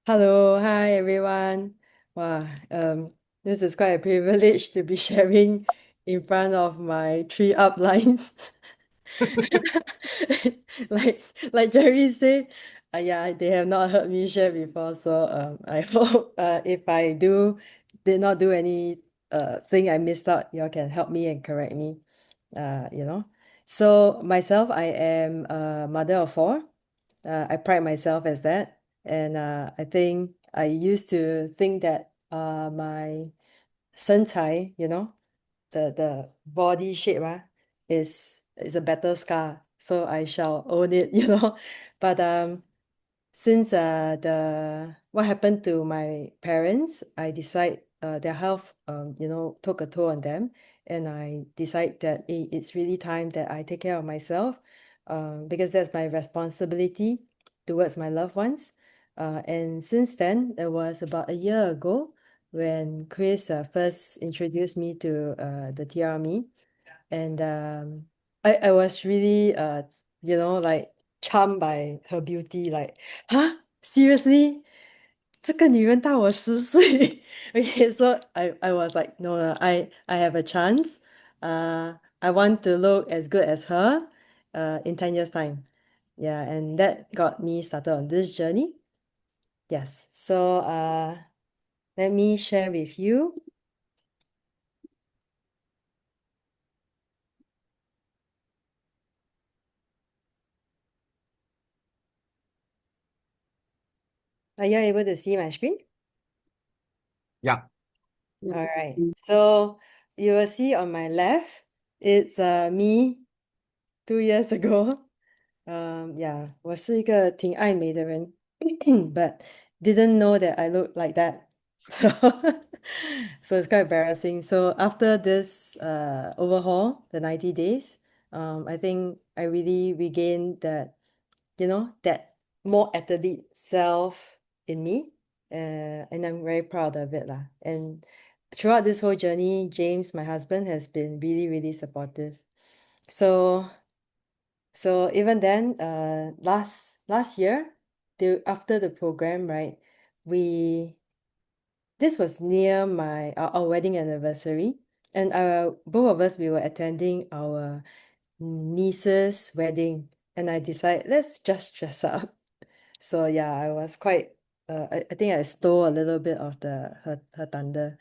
Hello, hi everyone. Wow, this is quite a privilege to be sharing in front of my three uplines. Like Jerry said, yeah, they have not heard me share before, so I hope if I did not do any thing I missed out, y'all can help me and correct me. You know. So myself, I am a mother of four. I pride myself as that. And I think I used to think that my 身材, the body shape is a better scar. So I shall own it, But since the what happened to my parents, I decide their health took a toll on them, and I decide that it's really time that I take care of myself, because that's my responsibility towards my loved ones. And since then, it was about a year ago when Chris first introduced me to the TRMe, and I was really like charmed by her beauty, like, huh, seriously, 这个女人大我10岁. Okay, so I was like, no, no, I have a chance. I want to look as good as her in 10 years time. Yeah, and that got me started on this journey. Yes, so let me share with you. Are you able to see my screen? Yeah. All right. So you will see on my left, it's me 2 years ago. Yeah, 我是一个挺爱美的人, but didn't know that I look like that. So so it's quite embarrassing. So after this overhaul, the 90 days, I think I really regained that more athlete self in me. And I'm very proud of it lah. And throughout this whole journey, James, my husband, has been really, really supportive. So so even then, last year, after the program, right, we this was near our wedding anniversary, and both of us, we were attending our niece's wedding, and I decided, let's just dress up. So yeah, I was quite I think I stole a little bit of her thunder.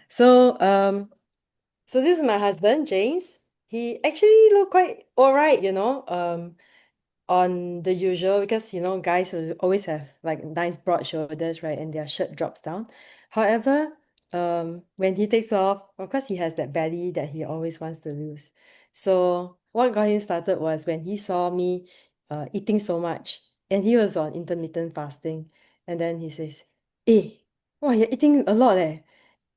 So so this is my husband, James. He actually looked quite alright, on the usual, because guys will always have like nice broad shoulders, right, and their shirt drops down. However, when he takes off, of course he has that belly that he always wants to lose. So what got him started was when he saw me eating so much, and he was on intermittent fasting, and then he says, "Eh, wow, you're eating a lot, eh.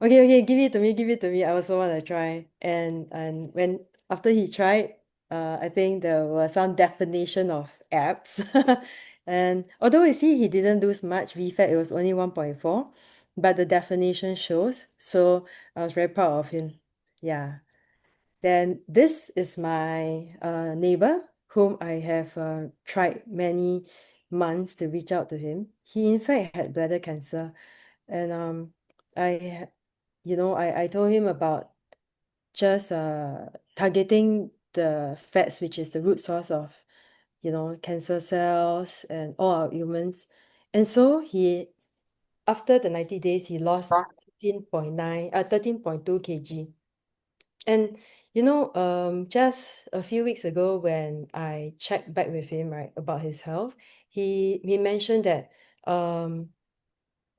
Okay, okay, give it to me, give it to me. I also want to try." And when after he tried, I think there was some definition of abs. And although you see he didn't lose much VFAT, it was only 1.4, but the definition shows. So I was very proud of him. Yeah. Then this is my neighbor, whom I have tried many months to reach out to him. He in fact had bladder cancer, and I I told him about just targeting the fats, which is the root source of, cancer cells and all our ailments. And so after the 90 days, he lost 13.2 kg. And, just a few weeks ago when I checked back with him, right, about his health, he mentioned that um,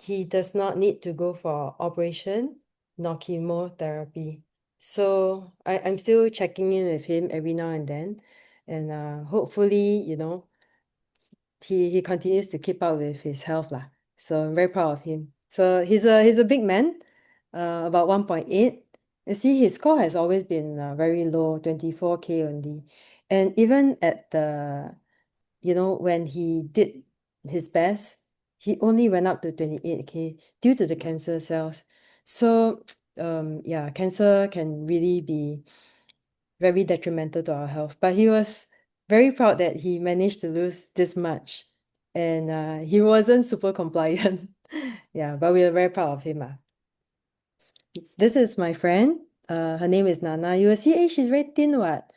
he does not need to go for operation nor chemotherapy. So I'm still checking in with him every now and then. And hopefully, he continues to keep up with his health lah. So I'm very proud of him. So he's a big man, about 1.8. You see, his score has always been very low, 24K only. And even at when he did his best, he only went up to 28K due to the cancer cells. So, yeah, cancer can really be very detrimental to our health. But he was very proud that he managed to lose this much. and he wasn't super compliant. Yeah, but we are very proud of him. This is my friend. Her name is Nana. You will see, she's very thin, what?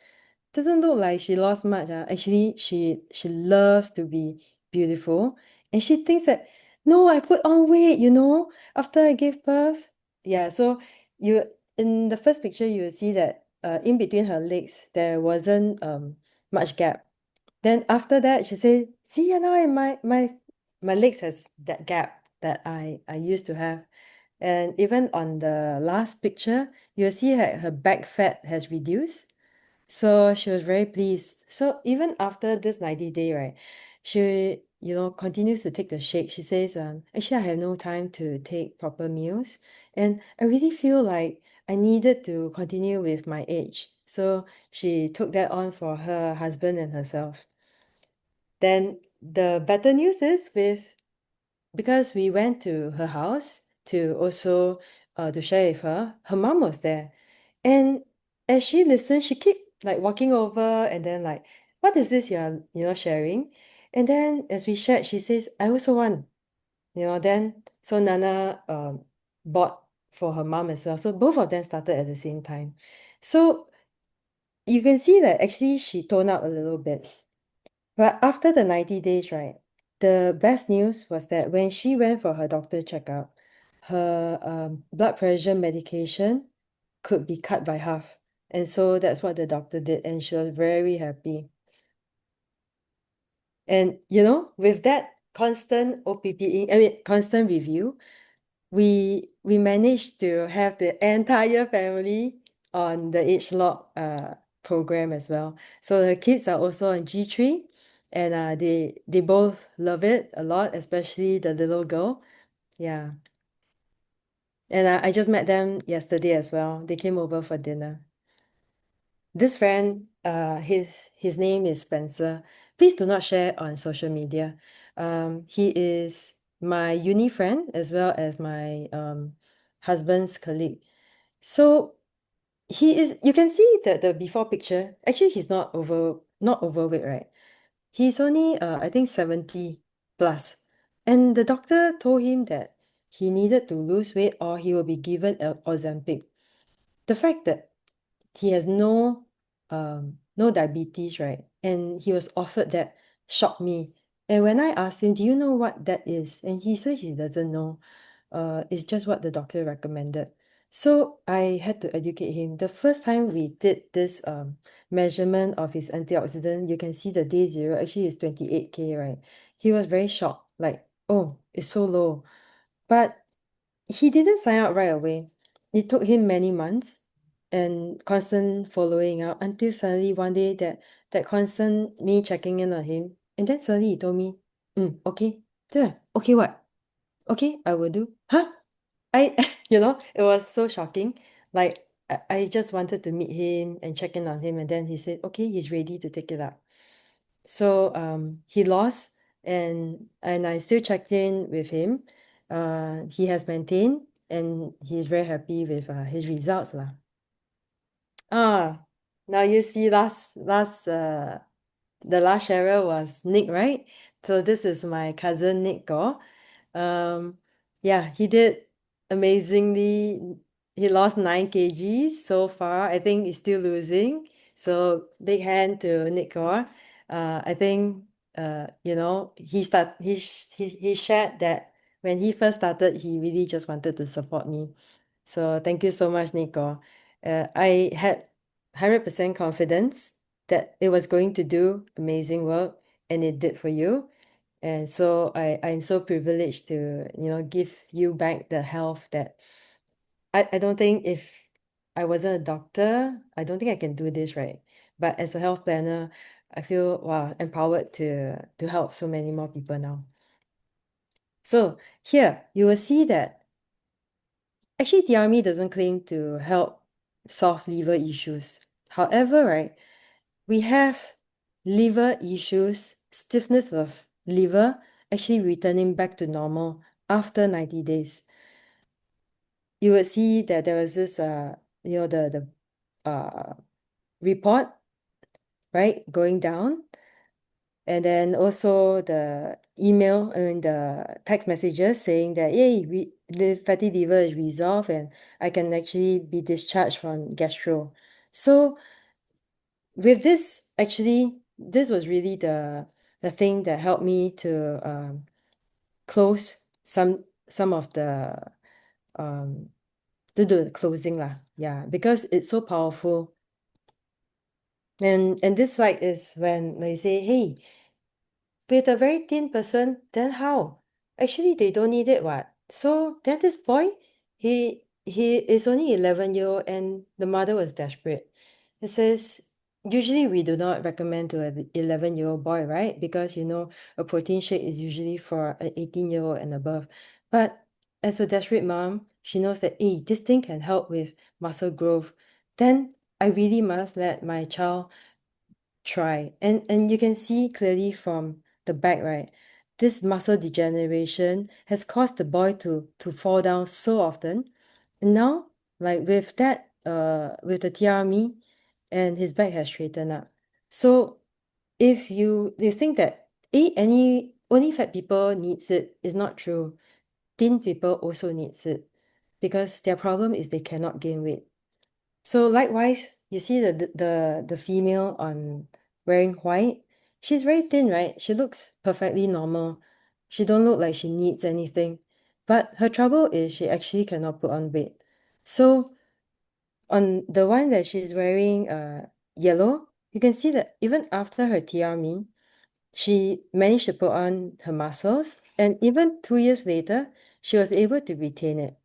Doesn't look like she lost much. Actually, she loves to be beautiful, and she thinks that no, I put on weight, after I gave birth. Yeah, so you in the first picture you will see that in between her legs there wasn't much gap. Then after that she said, see, now my legs has that gap that I used to have. And even on the last picture, you'll see her back fat has reduced. So she was very pleased. So even after this 90 day, right, she, continues to take the shake. She says, actually, I have no time to take proper meals. And I really feel like I needed to continue with my age. So she took that on for her husband and herself. Then the better news is because we went to her house to also to share with her, her mom was there. And as she listened, she kept like walking over and then like, what is this you're, sharing? And then as we shared, she says, I also want, then so Nana bought for her mom as well. So both of them started at the same time. So you can see that actually she toned out a little bit. But after the 90 days, right, the best news was that when she went for her doctor checkup, her blood pressure medication could be cut by half. And so that's what the doctor did, and she was very happy. And with that constant OPPing, I mean constant review, we managed to have the entire family on the age lock program as well. So the kids are also on G3, and they both love it a lot, especially the little girl. Yeah. And I just met them yesterday as well. They came over for dinner. This friend, his name is Spencer. Please do not share on social media. He is my uni friend as well as my husband's colleague. So he is, you can see that the before picture, actually he's not overweight, right? He's only I think 70 plus. And the doctor told him that he needed to lose weight or he will be given Ozempic. The fact that he has no diabetes, right? And he was offered that shocked me. And when I asked him, do you know what that is? And he said he doesn't know. It's just what the doctor recommended. So I had to educate him. The first time we did this measurement of his antioxidant, you can see the day zero actually is 28K, right? He was very shocked, like, oh, it's so low. But he didn't sign up right away. It took him many months and constant following up until suddenly one day that constant me checking in on him, and then suddenly he told me, okay. Yeah, okay, what? Okay, I will do. Huh? I it was so shocking. Like I just wanted to meet him and check in on him, and then he said, okay, he's ready to take it up. So he lost, and I still checked in with him. He has maintained, and he's very happy with his results lah. Ah, now you see the last sharer was Nick, right? So this is my cousin Nick Gore. Um, yeah, he did amazingly. He lost 9 kgs so far. I think he's still losing. So big hand to Nick Gore. I think he shared that when he first started, he really just wanted to support me. So thank you so much, Nico. I had 100% confidence that it was going to do amazing work, and it did for you. And so I'm so privileged to, give you back the health that I don't think if I wasn't a doctor, I don't think I can do this, right? But as a health planner, I feel wow, empowered to help so many more people now. So here you will see that actually TRMe doesn't claim to help solve liver issues. However, right, we have liver issues, stiffness of liver actually returning back to normal after 90 days. You would see that there was this, the report, right, going down. And then also the email and the text messages saying that, hey, the fatty liver is resolved and I can actually be discharged from gastro. So with this, actually, this was really the thing that helped me to close some of the um to do the closing lah. Yeah, because it's so powerful. And this like is when they say, hey, with a very thin person, then how? Actually, they don't need it, what? So then this boy, he is only 11-year-old and the mother was desperate. It says, usually we do not recommend to an 11-year-old boy, right? Because, a protein shake is usually for an 18-year-old and above. But as a desperate mom, she knows that, hey, this thing can help with muscle growth. Then I really must let my child try. And you can see clearly from the back, right? This muscle degeneration has caused the boy to fall down so often. And now, like with the TRMe, and his back has straightened up. So if you think that any only fat people needs it is not true. Thin people also needs it because their problem is they cannot gain weight. So likewise, you see the female on wearing white. She's very thin, right? She looks perfectly normal. She don't look like she needs anything. But her trouble is she actually cannot put on weight. So on the one that she's wearing yellow, you can see that even after her TRMe, she managed to put on her muscles, and even 2 years later, she was able to retain it.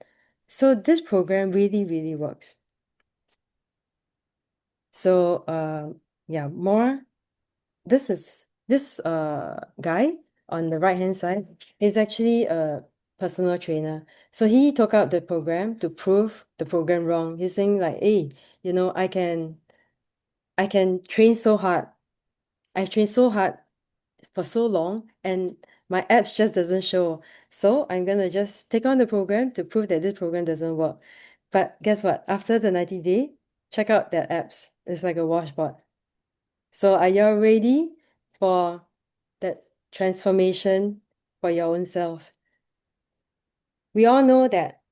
So this program really, really works. So, yeah, more. This guy on the right hand side is actually a personal trainer. So he took out the program to prove the program wrong. He's saying like, hey, I can train so hard. I train so hard for so long, and my apps just doesn't show. So I'm gonna just take on the program to prove that this program doesn't work. But guess what? After the 90 day, check out that apps. It's like a washboard. So are you ready for that transformation for your own self? We all know that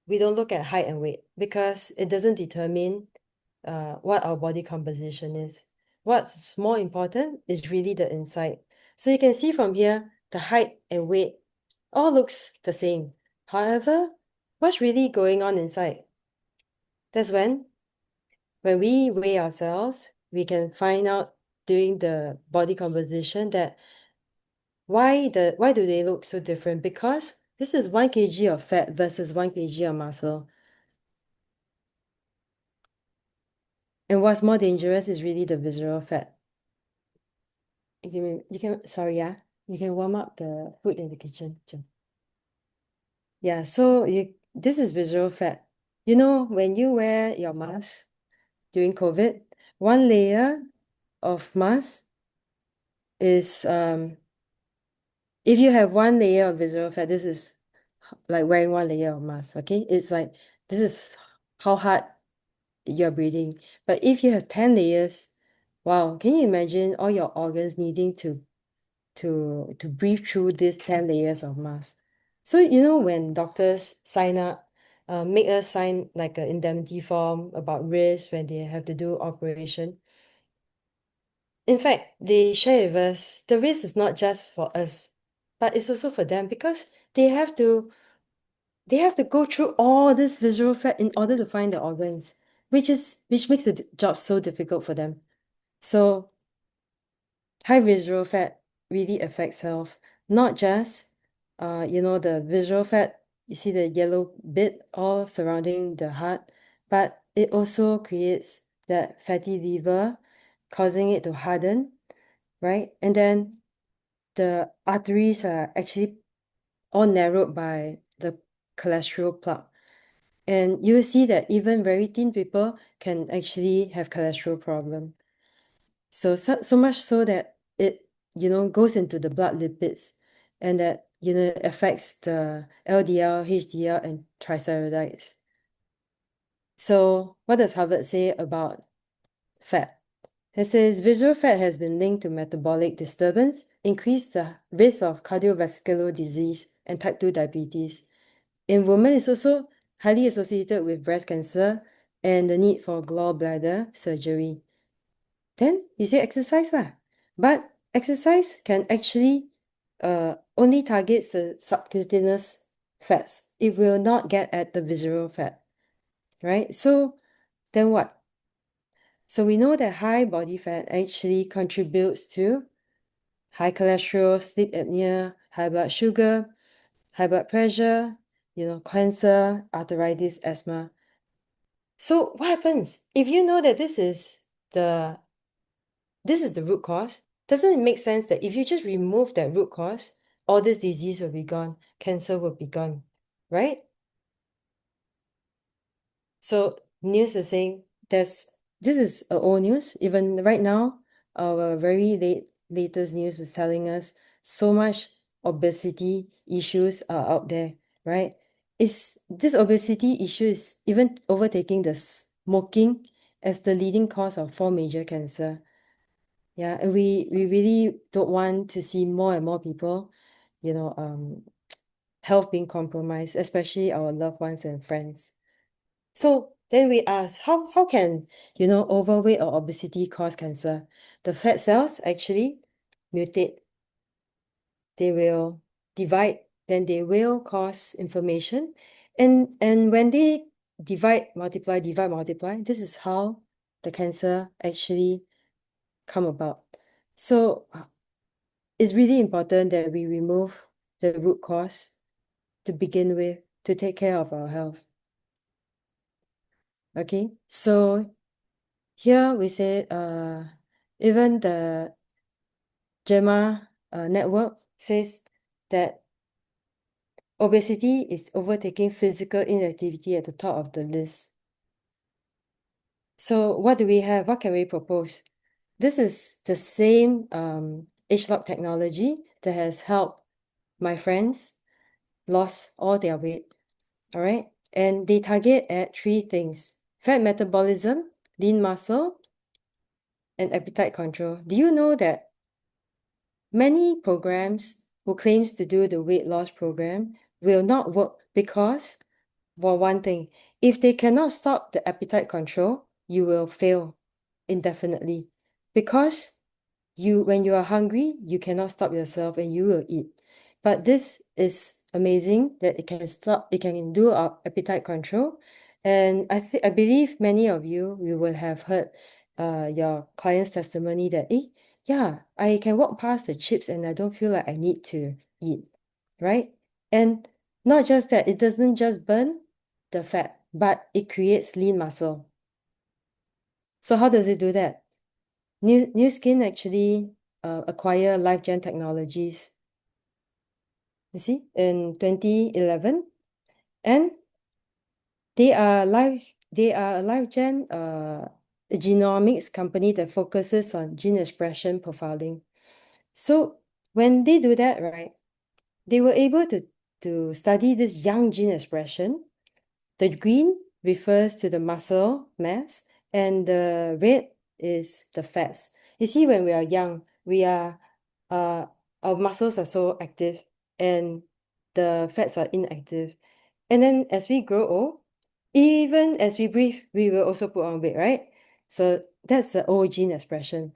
we don't look at height and weight because it doesn't determine what our body composition is. What's more important is really the inside. So you can see from here, the height and weight all looks the same. However, what's really going on inside? That's when we weigh ourselves, we can find out during the body composition that why do they look so different? Because this is 1 kg of fat versus 1 kg of muscle. And what's more dangerous is really the visceral fat. Sorry, yeah. You can warm up the food in the kitchen. Jom. Yeah, so this is visceral fat. When you wear your mask during COVID, one layer of mask is if you have one layer of visceral fat, this is like wearing one layer of mask, okay? It's like this is how hard you're breathing. But if you have 10 layers, wow, can you imagine all your organs needing to breathe through these 10 layers of mask? So when doctors sign up, make us sign like an indemnity form about risk when they have to do operation. In fact, they share with us the risk is not just for us, but it's also for them because they have to go through all this visceral fat in order to find the organs, which makes the job so difficult for them. So high visceral fat really affects health, not just the visceral fat, you see the yellow bit all surrounding the heart, but it also creates that fatty liver, causing it to harden, right? And then the arteries are actually all narrowed by the cholesterol plaque. And you will see that even very thin people can actually have cholesterol problem. So much so that it, goes into the blood lipids and that, affects the LDL, HDL, and triglycerides. So what does Harvard say about fat? It says visceral fat has been linked to metabolic disturbance, increased the risk of cardiovascular disease and type 2 diabetes. In women, it's also highly associated with breast cancer and the need for gallbladder surgery. Then you say exercise lah. But exercise can actually only targets the subcutaneous fats. It will not get at the visceral fat, right? So then what? So we know that high body fat actually contributes to high cholesterol, sleep apnea, high blood sugar, high blood pressure, cancer, arthritis, asthma. So what happens if you know that the this is the root cause? Doesn't it make sense that if you just remove that root cause, all this disease will be gone, cancer will be gone, right? So news is saying this is old news. Even right now, our very latest news was telling us so much obesity issues are out there, right? Is this obesity issue is even overtaking the smoking as the leading cause of 4 major cancer. Yeah, and we really don't want to see more and more people, health being compromised, especially our loved ones and friends. So then we ask, how can, overweight or obesity cause cancer? The fat cells actually mutate. They will divide, then they will cause inflammation. And when they divide, multiply, this is how the cancer actually come about. So it's really important that we remove the root cause to begin with to take care of our health. Okay, so here we said even the JAMA network says that obesity is overtaking physical inactivity at the top of the list. So what do we have? What can we propose? This is the same age-lock technology that has helped my friends lost all their weight. All right. And they target at 3 things: fat metabolism, lean muscle, and appetite control. Do you know that many programs who claims to do the weight loss program will not work because, for one thing, if they cannot stop the appetite control, you will fail indefinitely. Because when you are hungry, you cannot stop yourself and you will eat. But this is amazing that it can do our appetite control. And I believe many of you will have heard your client's testimony that, yeah, I can walk past the chips and I don't feel like I need to eat, right? And not just that, it doesn't just burn the fat, but it creates lean muscle. So how does it do that? New Skin actually acquire LifeGen Technologies, you see, in 2011, and they are a LifeGen a genomics company that focuses on gene expression profiling. So when they do that, right, they were able to study this young gene expression. The green refers to the muscle mass, and the red is the fats. You see, when we are young, our muscles are so active, and the fats are inactive. And then as we grow old, even as we breathe, we will also put on weight, right? So that's the old gene expression.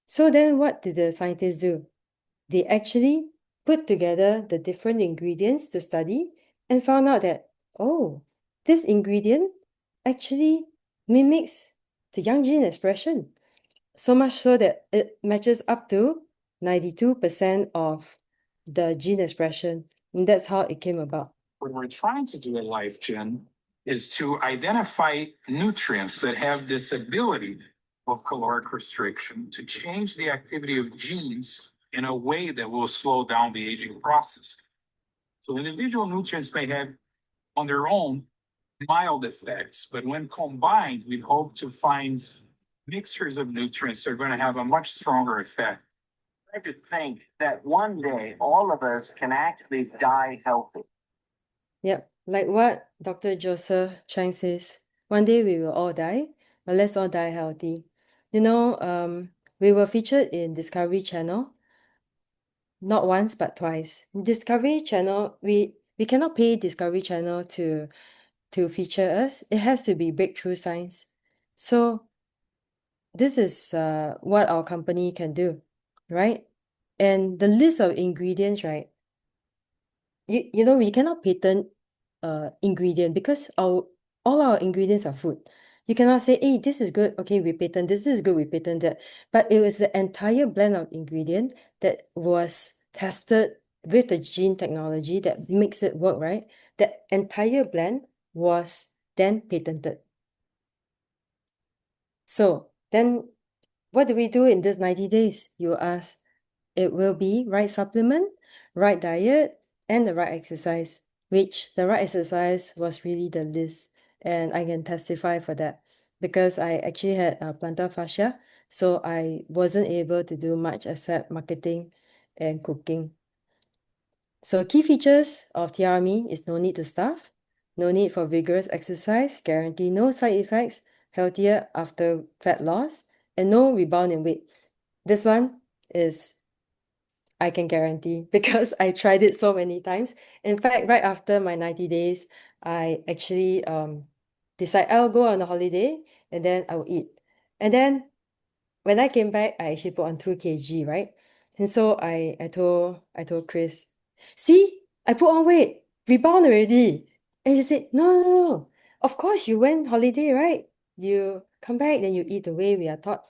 So then what did the scientists do? They actually put together the different ingredients to study and found out that, oh, this ingredient actually mimics the young gene expression. So much so that it matches up to 92% of the gene expression. And that's how it came about. What we're trying to do at LifeGen is to identify nutrients that have this ability of caloric restriction to change the activity of genes in a way that will slow down the aging process. So individual nutrients may have on their own mild effects, but when combined, we hope to find mixtures of nutrients that are going to have a much stronger effect. I to think that one day all of us can actually die healthy. Yep, like what Dr. Joseph Chang says, one day we will all die, but let's all die healthy. You know, we were featured in Discovery Channel, not once but twice. Discovery Channel, we cannot pay Discovery Channel to feature us. It has to be breakthrough science. So this is what our company can do, right? And the list of ingredients, right? You know, we cannot patent ingredient because all our ingredients are food. You cannot say, hey, this is good, okay, we patent this is good, we patent that. But it was the entire blend of ingredient that was tested with the gene technology that makes it work, right? The entire blend was then patented. So then what do we do in this 90 days? You ask. It will be right supplement, right diet, and the right exercise, which the right exercise was really the list. And I can testify for that because I actually had plantar fascia, so I wasn't able to do much except marketing and cooking. So key features of TRMe is no need to starve, no need for vigorous exercise, guarantee no side effects, healthier after fat loss, and no rebound in weight. This one is I can guarantee because I tried it so many times. In fact, right after my 90 days, I actually decide I'll go on a holiday and then I will eat. And then when I came back, I actually put on 2 kg, right? And so I told Chris, see, I put on weight, rebound already. And he said, no, no, no. Of course you went holiday, right? You come back, then you eat the way we are taught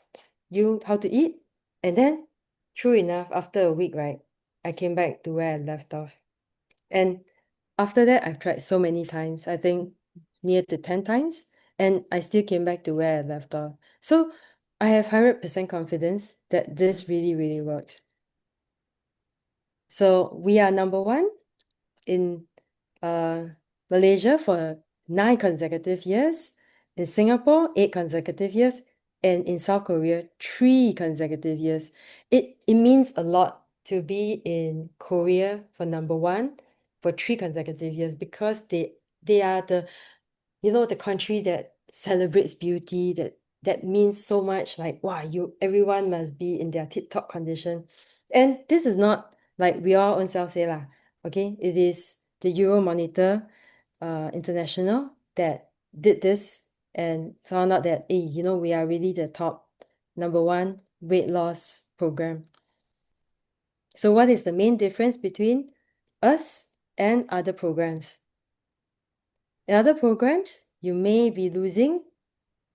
you how to eat. And then, true enough, after a week, right, I came back to where I left off. And after that, I've tried so many times, I think near to 10 times, and I still came back to where I left off. So I have 100% confidence that this really, really works. So we are number one in Malaysia for 9 consecutive years, in Singapore, 8 consecutive years, and in South Korea, 3 consecutive years. It means a lot to be in Korea for number one for 3 consecutive years because they are the country that celebrates beauty, that means so much like, wow, everyone must be in their tip-top condition. And this is not like we all own self say lah, okay? It is the Euromonitor International that did this and found out that, hey, we are really the top number one weight loss program. So what is the main difference between us and other programs? In other programs, you may be losing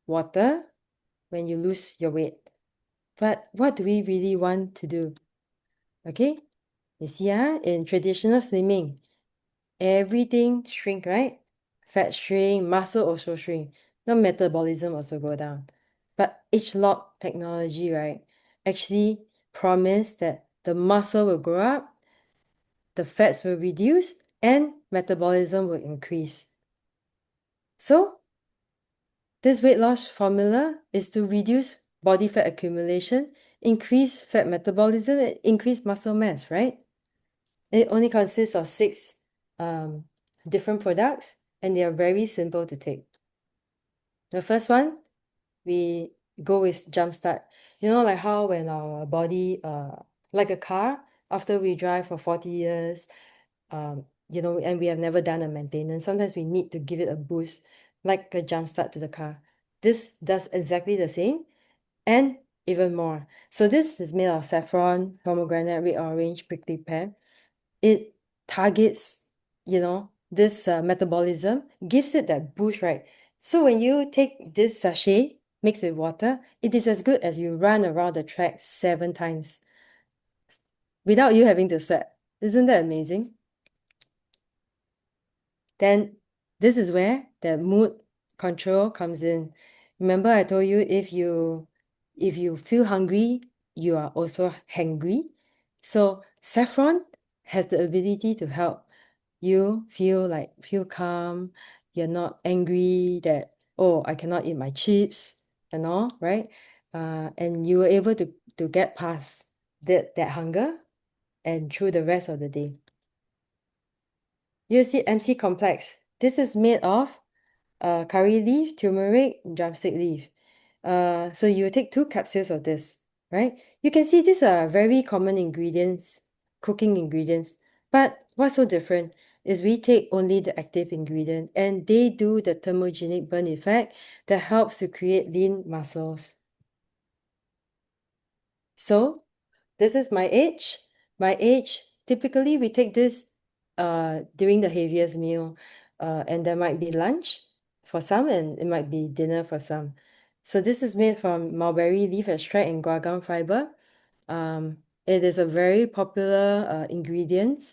water when you lose your weight. But what do we really want to do? Okay, you see, in traditional slimming, everything shrink, right? Fat shrink, muscle also shrink, the metabolism also go down. But H-lock technology, right, actually promise that the muscle will grow up, the fats will reduce, and metabolism will increase. So this weight loss formula is to reduce body fat accumulation, increase fat metabolism, and increase muscle mass, right? It only consists of 6 different products, and they are very simple to take. The first one, we go with Jumpstart. Like how when our body, like a car, after we drive for 40 years, and we have never done a maintenance, sometimes we need to give it a boost, like a Jumpstart to the car. This does exactly the same and even more. So this is made of saffron, pomegranate, red orange, prickly pear. It targets, this metabolism, gives it that boost, right? So when you take this sachet mixed with water, it is as good as you run around the track 7 times without you having to sweat. Isn't that amazing? Then this is where the mood control comes in. Remember I told you if you feel hungry, you are also hangry. So saffron has the ability to help you feel calm. You're not angry that, oh, I cannot eat my chips and all, right? And you were able to get past that hunger and through the rest of the day. You see MC complex. This is made of curry leaf, turmeric, drumstick leaf. So you take 2 capsules of this, right? You can see these are very common ingredients, cooking ingredients. But what's so different is we take only the active ingredient and they do the thermogenic burn effect that helps to create lean muscles. So this is my age. My age, typically we take this during the heaviest meal, and there might be lunch for some, and it might be dinner for some. So this is made from mulberry leaf extract and guar gum fiber. It is a very popular ingredient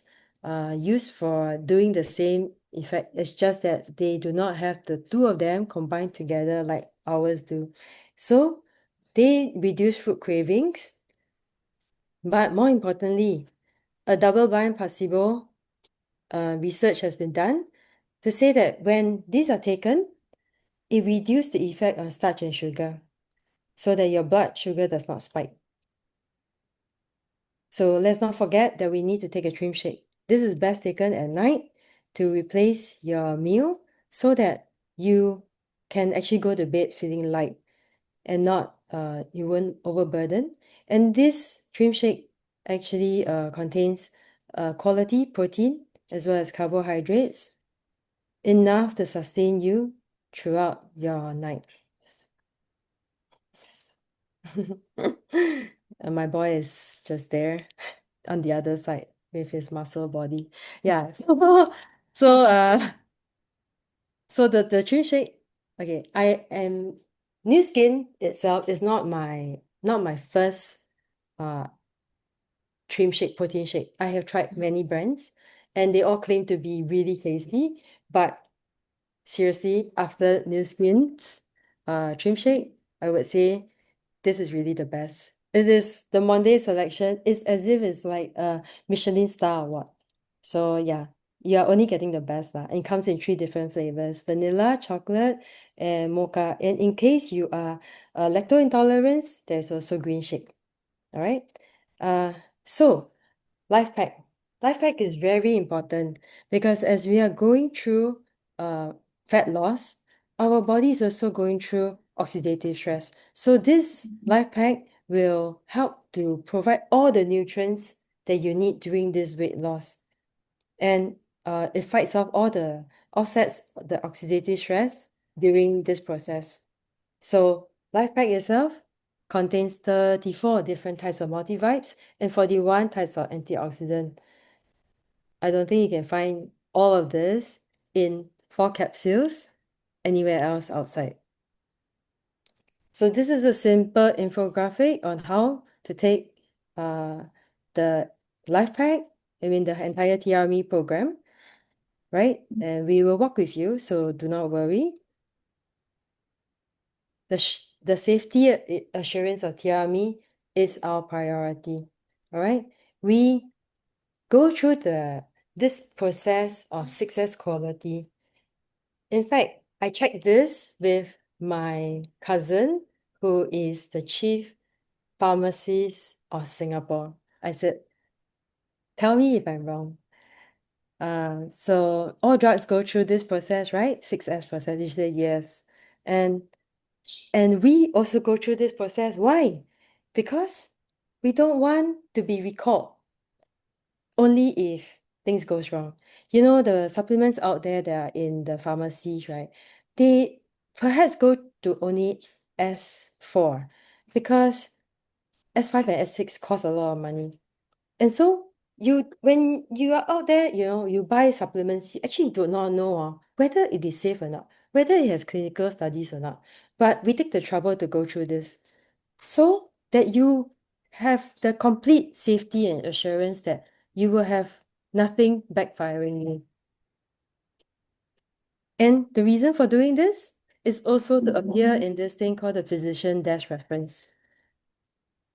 used for doing the same effect. It's just that they do not have the two of them combined together like ours do. So they reduce food cravings, but more importantly, a double-blind placebo research has been done to say that when these are taken, it reduces the effect on starch and sugar so that your blood sugar does not spike. So let's not forget that we need to take a trim shake. This is best taken at night to replace your meal so that you can actually go to bed feeling light and not you won't overburden. And this trim shake actually contains quality protein as well as carbohydrates, enough to sustain you throughout your night. And my boy is just there on the other side with his muscle body. Yeah, so so the trim shake, okay, I am New Skin itself is not my first uh trim shake, protein shake. I have tried many brands and they all claim to be really tasty, but seriously, after New Skin's trim shake, I would say this is really the best. It is the Monday selection. It's as if it's like a Michelin star award. So yeah, you're only getting the best lah. It comes in 3 different flavors: vanilla, chocolate, and mocha. And in case you are lactose intolerant, there's also green shake. All right. Uh, so life pack. Life pack is very important because as we are going through uh, fat loss, our body is also going through oxidative stress. So this life pack will help to provide all the nutrients that you need during this weight loss. And it fights off offsets the oxidative stress during this process. So Life Pack itself contains 34 different types of multivites and 41 types of antioxidant. I don't think you can find all of this in 4 capsules anywhere else outside. So this is a simple infographic on how to take the Life Pack, the entire TRMe program, right? And we will walk with you, so do not worry. The safety assurance of TRMe is our priority. All right, we go through this process of 6S quality. In fact, I checked this with my cousin, who is the chief pharmacist of Singapore. I said, tell me if I'm wrong. So all drugs go through this process, right? 6S process. He said yes. And we also go through this process. Why? Because we don't want to be recalled only if things goes wrong. You know, the supplements out there that are in the pharmacies, right? They perhaps go to only S4 because S5 and S6 cost a lot of money. And so when you are out there, you buy supplements, you actually do not know whether it is safe or not, whether it has clinical studies or not. But we take the trouble to go through this so that you have the complete safety and assurance that you will have nothing backfiring you. And the reason for doing this is also to appear in this thing called the physician dash reference.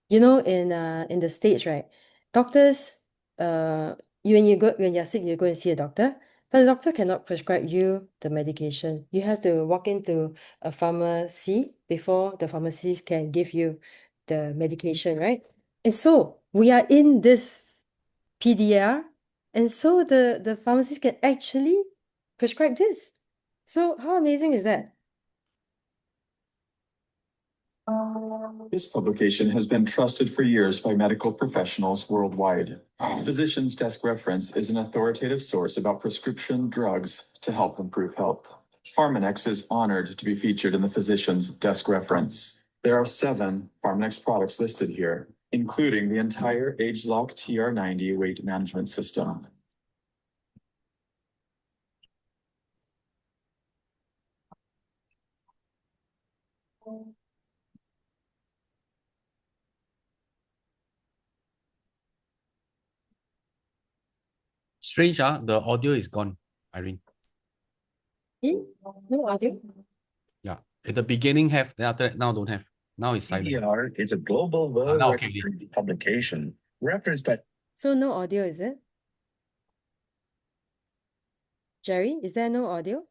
You know, in the States, right? Doctors, when you're sick, you go and see a doctor, but the doctor cannot prescribe you the medication. You have to walk into a pharmacy before the pharmacist can give you the medication, right? And so we are in this PDR, and so the pharmacist can actually prescribe this. So how amazing is that? This publication has been trusted for years by medical professionals worldwide. Physician's Desk Reference is an authoritative source about prescription drugs to help improve health. Pharmanex is honored to be featured in the Physician's Desk Reference. There are 7 Pharmanex products listed here, including the entire AgeLock TR90 weight management system. Strange, the audio is gone, Irene. No audio? Yeah. At the beginning have, then after that now don't have. Now it's silent. TDR is a global now okay. world publication referenced by. So no audio, is it? Jerry, is there no audio?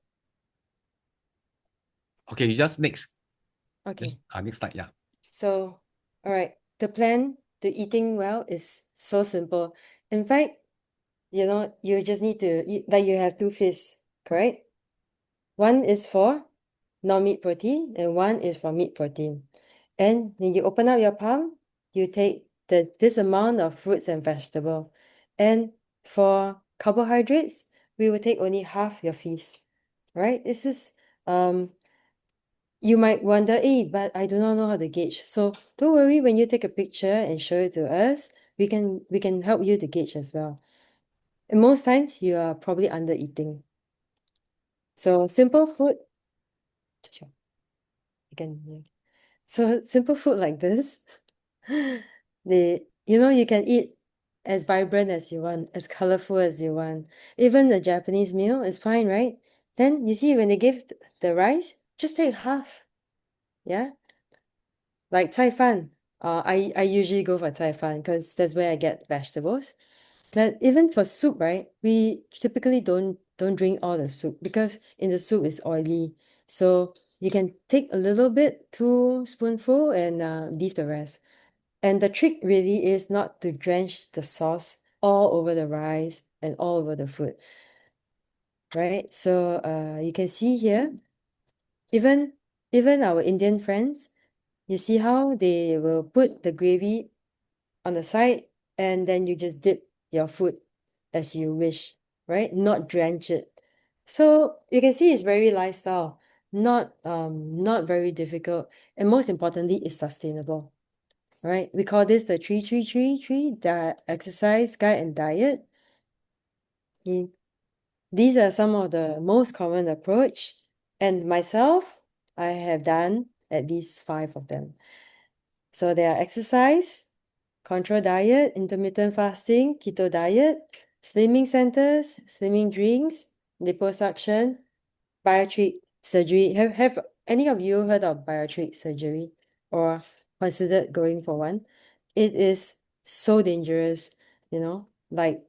Okay, you just next. Okay. Next slide, yeah. So, all right, the plan to eating well is so simple. In fact, you just need to eat, like you have 2 fists, correct? One is for non-meat protein and one is for meat protein. And when you open up your palm, you take this amount of fruits and vegetable. And for carbohydrates, we will take only half your feast, right? This is you might wonder, but I do not know how to gauge. So don't worry, when you take a picture and show it to us, we can help you to gauge as well. And most times you are probably under eating. So simple food. Sure. So simple food like this, you can eat as vibrant as you want, as colorful as you want. Even the Japanese meal is fine, right? Then you see when they give the rice, just take half. Yeah. Like cai fan. I usually go for cai fan because that's where I get vegetables. But even for soup, right? We typically don't drink all the soup because in the soup it's oily. So you can take a little bit, 2 spoonful, and leave the rest. And the trick really is not to drench the sauce all over the rice and all over the food, right? So you can see here, even our Indian friends, you see how they will put the gravy on the side and then you just dip your food as you wish, right? Not drench it. So you can see it's very lifestyle, not very difficult, and most importantly, it's sustainable. Right? We call this the 3-3-3-3, the exercise, guide, and diet. These are some of the most common approach, and myself, I have done at least 5 of them. So they are exercise, control diet, intermittent fasting, keto diet, slimming centers, slimming drinks, liposuction, bariatric surgery. Have any of you heard of bariatric surgery or considered going for one? It is so dangerous, like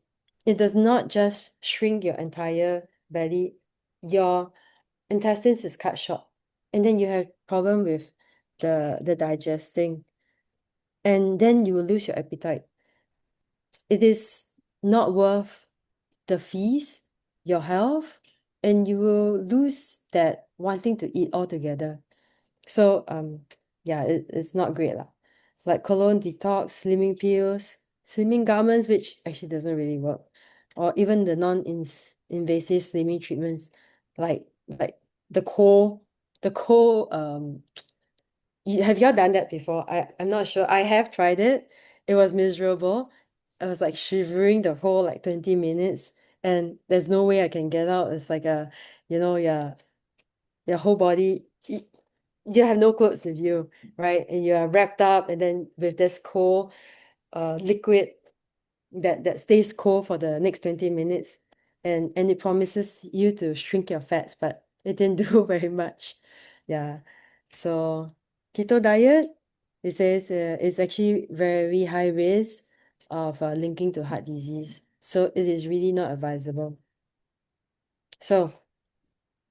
it does not just shrink your entire belly, your intestines is cut short, and then you have problem with the digesting, and then you will lose your appetite. It is not worth the fees, your health, and you will lose that wanting to eat altogether. So yeah, it's not great lah. Like colon detox, slimming pills, slimming garments, which actually doesn't really work, or even the non-invasive slimming treatments, like the cold have y'all done that before? I'm not sure. I have tried it. It was miserable. I was like shivering the whole like 20 minutes, and there's no way I can get out. It's like your whole body, you have no clothes with you, right? And you are wrapped up, and then with this cold liquid that stays cold for the next 20 minutes, and it promises you to shrink your fats, but it didn't do very much. Yeah. So keto diet, it says it's actually very high risk of linking to heart disease. So it is really not advisable. So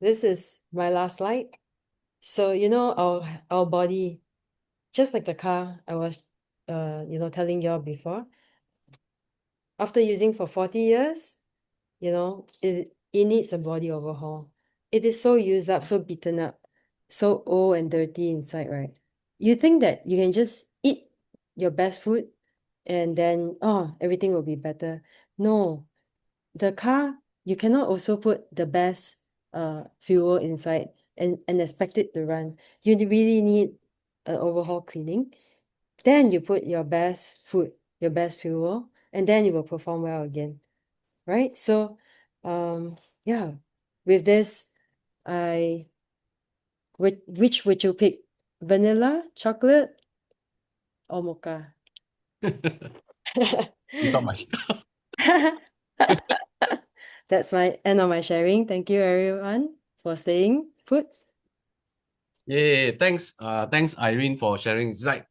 this is my last slide. So our body, just like the car I was telling y'all before, after using for 40 years, it needs a body overhaul. It is so used up, so beaten up, so old and dirty inside, right? you think that you can just eat your best food and then everything will be better. No, the car, you cannot also put the best fuel inside and expect it to run. You really need an overhaul cleaning. Then you put your best food, your best fuel, and then it will perform well again. Right? So yeah, with this, which would you pick? Vanilla, chocolate, or mocha? It's not my style. That's my end of my sharing. Thank you everyone for staying put. Yeah, thanks, thanks Irene for sharing. It's like,